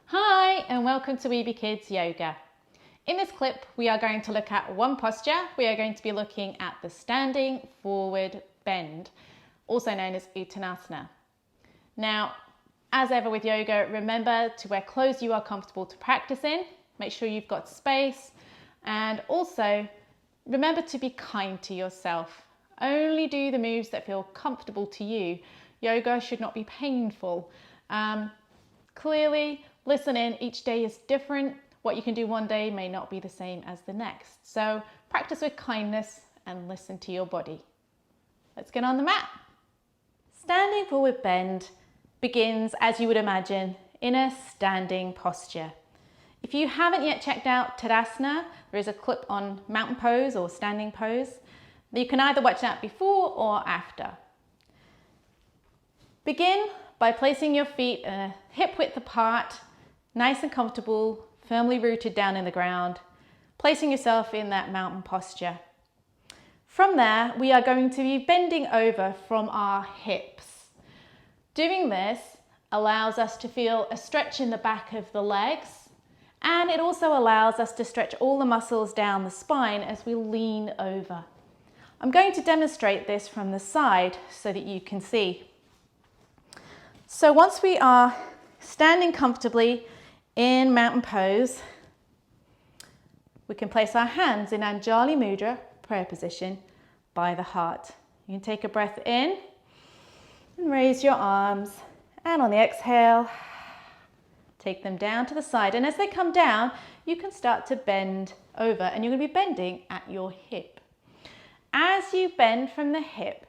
Hi and welcome to Weeby Kids Yoga. In this clip we are going to look at one posture. We are going to be looking at the standing forward bend, also known as Uttanasana. Now, as ever with yoga, remember to wear clothes you are comfortable to practice in. Make sure you've got space, and also remember to be kind to yourself. Only do the moves that feel comfortable to you. Yoga should not be painful. Clearly, listen in, each day is different. What you can do one day may not be the same as the next. So practice with kindness and listen to your body. Let's get on the mat. Standing forward bend begins, as you would imagine, in a standing posture. If you haven't yet checked out Tadasana, there is a clip on mountain pose or standing pose. You can either watch that before or after. Begin by placing your feet hip width apart, nice and comfortable, firmly rooted down in the ground, placing yourself in that mountain posture. From there, we are going to be bending over from our hips. Doing this allows us to feel a stretch in the back of the legs, and it also allows us to stretch all the muscles down the spine as we lean over. I'm going to demonstrate this from the side so that you can see. So once we are standing comfortably in mountain pose, we can place our hands in Anjali Mudra, prayer position, by the heart. You can take a breath in and raise your arms, and on the exhale, take them down to the side. And as they come down, you can start to bend over, and you're going to be bending at your hip. As you bend from the hip,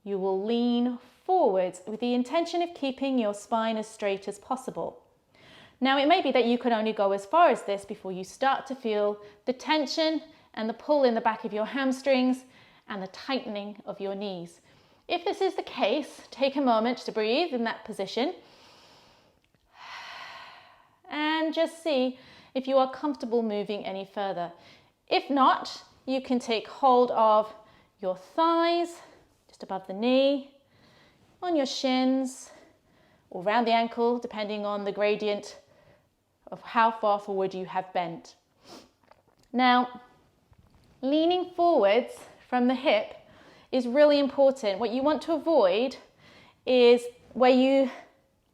you will lean forwards with the intention of keeping your spine as straight as possible. Now, it may be that you can only go as far as this before you start to feel the tension and the pull in the back of your hamstrings and the tightening of your knees. If this is the case, take a moment to breathe in that position and just see if you are comfortable moving any further. If not, you can take hold of your thighs, just above the knee, on your shins, or around the ankle, depending on the gradient of how far forward you have bent. Now, leaning forwards from the hip is really important. What you want to avoid is where you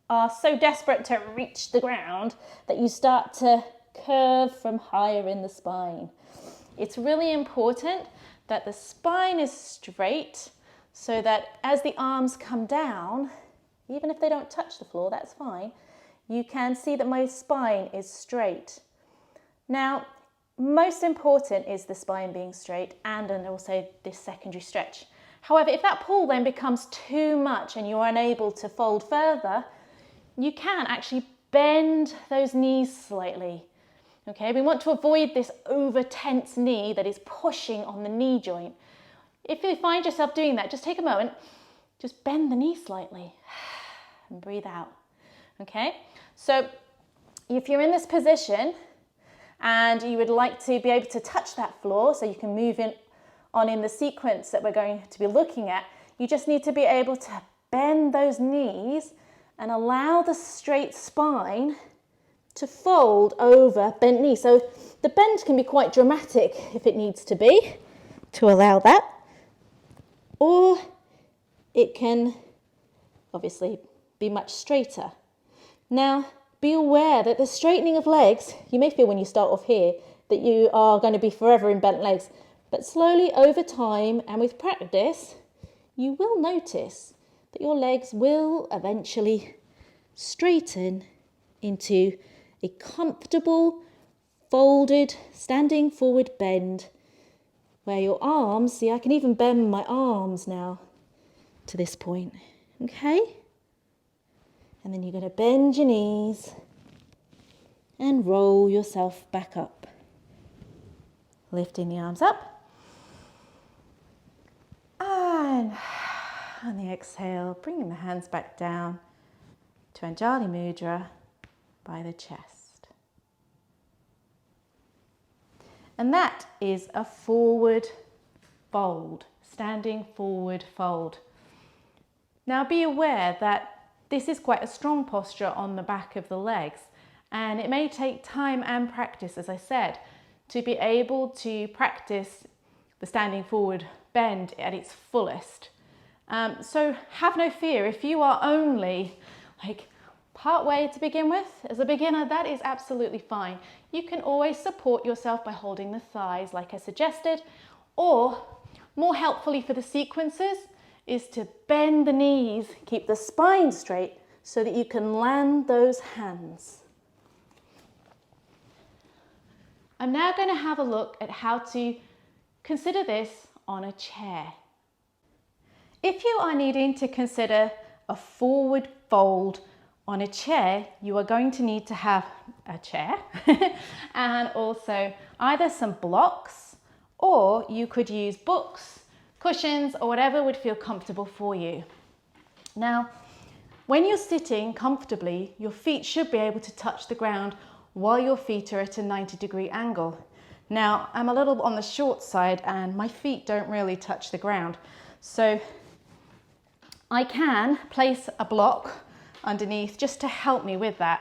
are so desperate to reach the ground that you start to curve from higher in the spine. It's really important that the spine is straight so that as the arms come down, even if they don't touch the floor, that's fine, you can see that my spine is straight. Now, most important is the spine being straight and also this secondary stretch. However, if that pull then becomes too much and you're unable to fold further, you can actually bend those knees slightly. Okay, we want to avoid this over tense knee that is pushing on the knee joint. If you find yourself doing that, just take a moment, just bend the knee slightly and breathe out. Okay, so if you're in this position and you would like to be able to touch that floor so you can move on in the sequence that we're going to be looking at, you just need to be able to bend those knees and allow the straight spine to fold over bent knees. So the bend can be quite dramatic if it needs to be, to allow that, or it can obviously be much straighter. Now, be aware that the straightening of legs, you may feel when you start off here that you are going to be forever in bent legs, but slowly over time and with practice, you will notice that your legs will eventually straighten into a comfortable, folded, standing forward bend where your arms, see, I can even bend my arms now to this point, okay? And then you're going to bend your knees and roll yourself back up. Lifting the arms up. And on the exhale, bringing the hands back down to Anjali Mudra by the chest. and that is a forward fold, standing forward fold. Now be aware that this is quite a strong posture on the back of the legs, and it may take time and practice, as I said, to be able to practice the standing forward bend at its fullest. So have no fear if you are only like part way to begin with. As a beginner, that is absolutely fine. You can always support yourself by holding the thighs like I suggested, or more helpfully for the sequences is to bend the knees, keep the spine straight so that you can land those hands. I'm now going to have a look at how to consider this on a chair. If you are needing to consider a forward fold on a chair, you are going to need to have a chair and also either some blocks, or you could use books, cushions, or whatever would feel comfortable for you. Now, when you're sitting comfortably, your feet should be able to touch the ground while your feet are at a 90-degree angle. Now, I'm a little on the short side and my feet don't really touch the ground. So I can place a block underneath just to help me with that.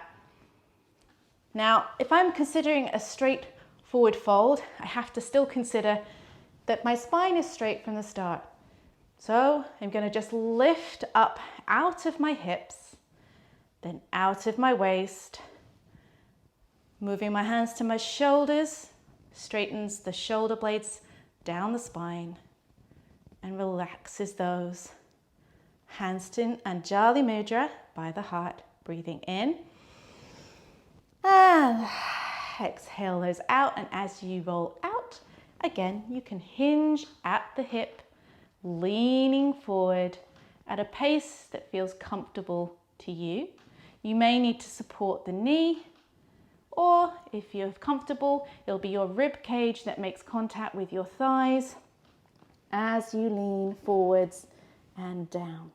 Now, if I'm considering a straight forward fold, I have to still consider that my spine is straight from the start. So I'm going to just lift up out of my hips, then out of my waist, moving my hands to my shoulders, straightens the shoulder blades down the spine and relaxes those. Hands to Anjali Mudra by the heart, breathing in. And exhale those out, and as you roll out, again, you can hinge at the hip, leaning forward at a pace that feels comfortable to you. You may need to support the knee, or if you're comfortable, it'll be your rib cage that makes contact with your thighs as you lean forwards and down.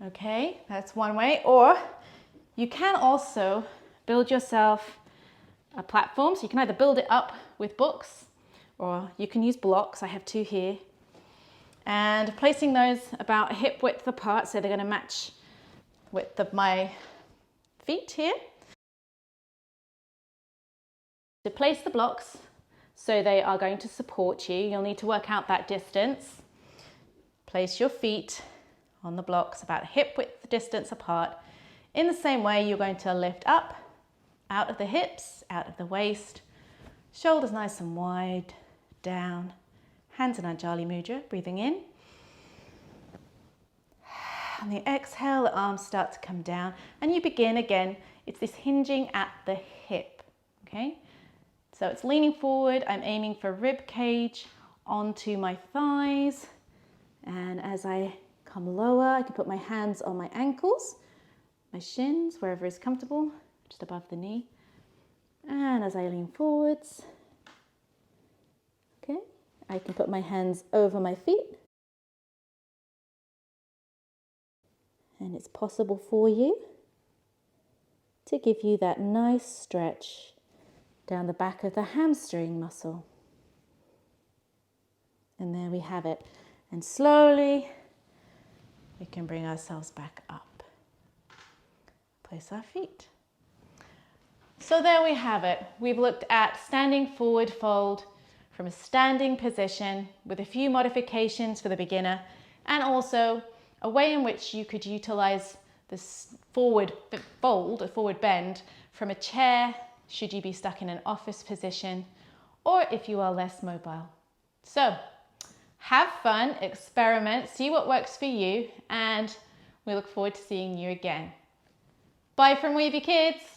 Okay, that's one way. Or you can also build yourself a platform. So you can either build it up with books, or you can use blocks. I have two here. And placing those about hip width apart, so they're going to match width of my feet here. To place the blocks so they are going to support you, you'll need to work out that distance. Place your feet on the blocks about hip width distance apart. In the same way, you're going to lift up, out of the hips, out of the waist, shoulders nice and wide, down, hands in Anjali Mudra, breathing in. On the exhale, the arms start to come down and you begin again. It's this hinging at the hip, okay? So it's leaning forward. I'm aiming for rib cage onto my thighs. And as I come lower, I can put my hands on my ankles, my shins, wherever is comfortable, just above the knee. And as I lean forwards, okay, I can put my hands over my feet. And it's possible for you to give you that nice stretch down the back of the hamstring muscle. And there we have it. And slowly we can bring ourselves back up. Place our feet. So there we have it. We've looked at standing forward fold from a standing position with a few modifications for the beginner, and also a way in which you could utilize this forward fold, a forward bend, from a chair, should you be stuck in an office position, or if you are less mobile. So have fun, experiment, see what works for you, and we look forward to seeing you again. Bye from Weavy Kids.